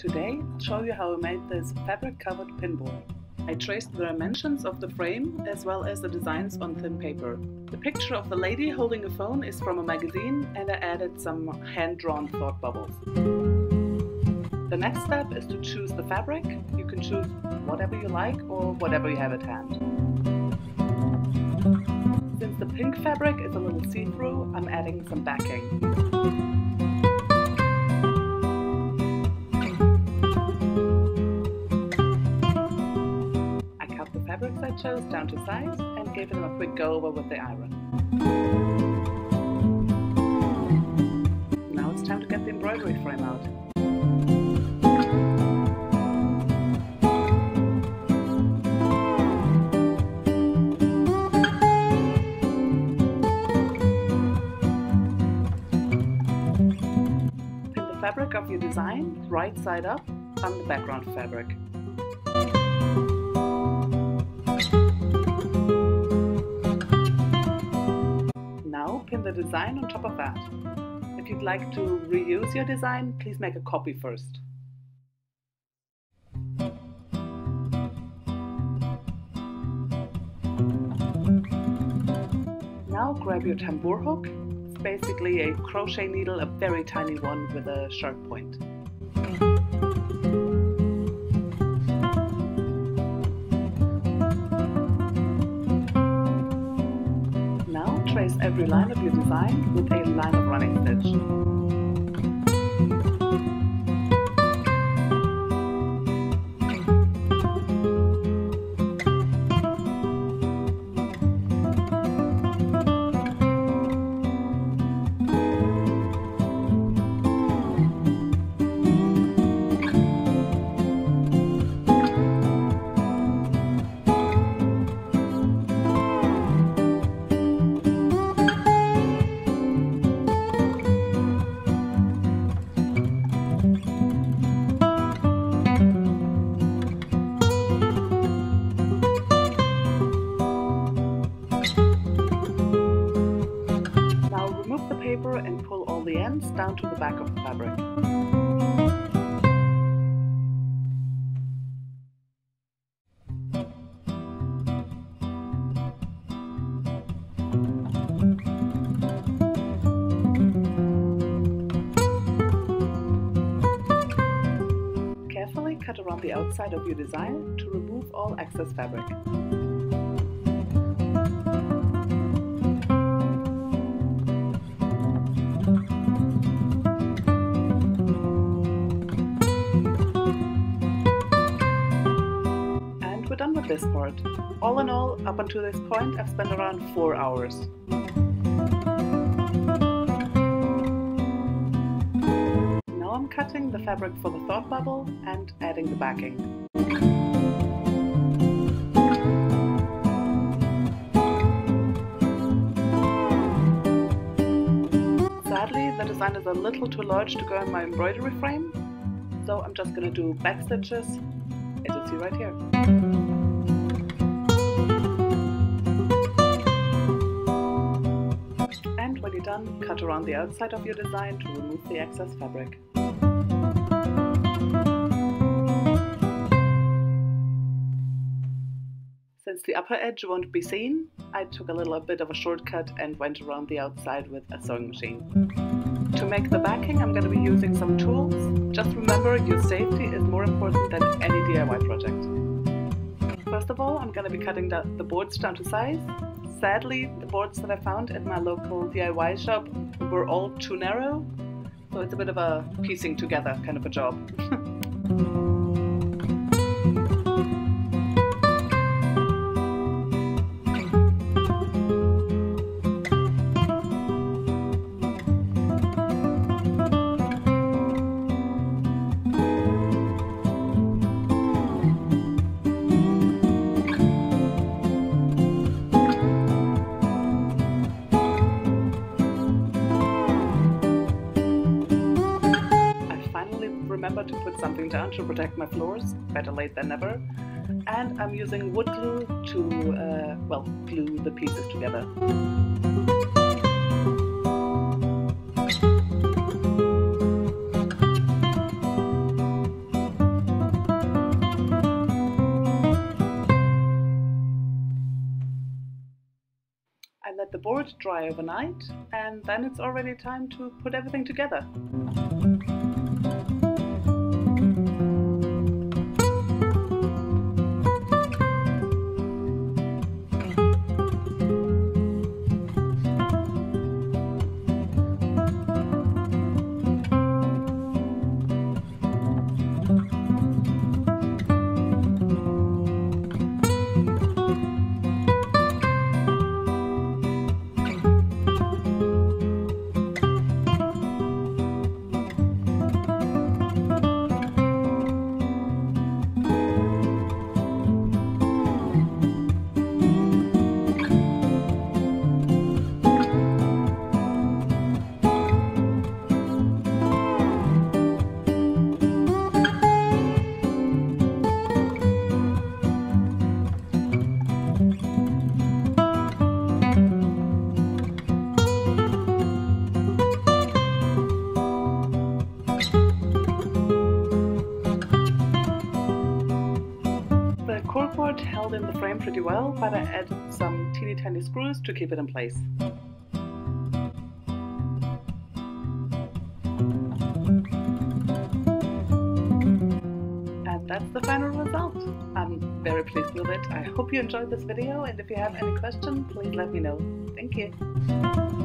Today I'll show you how I made this fabric-covered pinboard. I traced the dimensions of the frame as well as the designs on thin paper. The picture of the lady holding a phone is from a magazine, and I added some hand-drawn thought bubbles. The next step is to choose the fabric. You can choose whatever you like or whatever you have at hand. Since the pink fabric is a little see-through, I'm adding some backing. Fabrics I chose down to size and gave them a quick go over with the iron. Now it's time to get the embroidery frame out. Pin the fabric of your design right side up on the background fabric. Pin the design on top of that. If you'd like to reuse your design, please make a copy first. Now grab your tambour hook. It's basically a crochet needle, a very tiny one with a sharp point. Trace every line of your design with a line of running stitch. And pull all the ends down to the back of the fabric. Carefully cut around the outside of your design to remove all excess fabric. We're done with this part. All in all, up until this point, I've spent around 4 hours. Now I'm cutting the fabric for the thought bubble and adding the backing. Sadly, the design is a little too large to go in my embroidery frame, so I'm just going to do back stitches, as you see right here. And when you're done, cut around the outside of your design to remove the excess fabric. Since the upper edge won't be seen, I took a little bit of a shortcut and went around the outside with a sewing machine. To make the backing, I'm going to be using some tools. Just remember, your safety is more important than any DIY project. First of all, I'm going to be cutting the boards down to size. Sadly, the boards that I found at my local DIY shop were all too narrow, so it's a bit of a piecing together kind of a job. Remember to put something down to protect my floors, better late than never. And I'm using wood glue to, glue the pieces together. the board dry overnight, and then it's already time to put everything together. The corkboard held in the frame pretty well, but I added some teeny tiny screws to keep it in place. And that's the final result. I'm very pleased with it. I hope you enjoyed this video, and if you have any questions, please let me know. Thank you.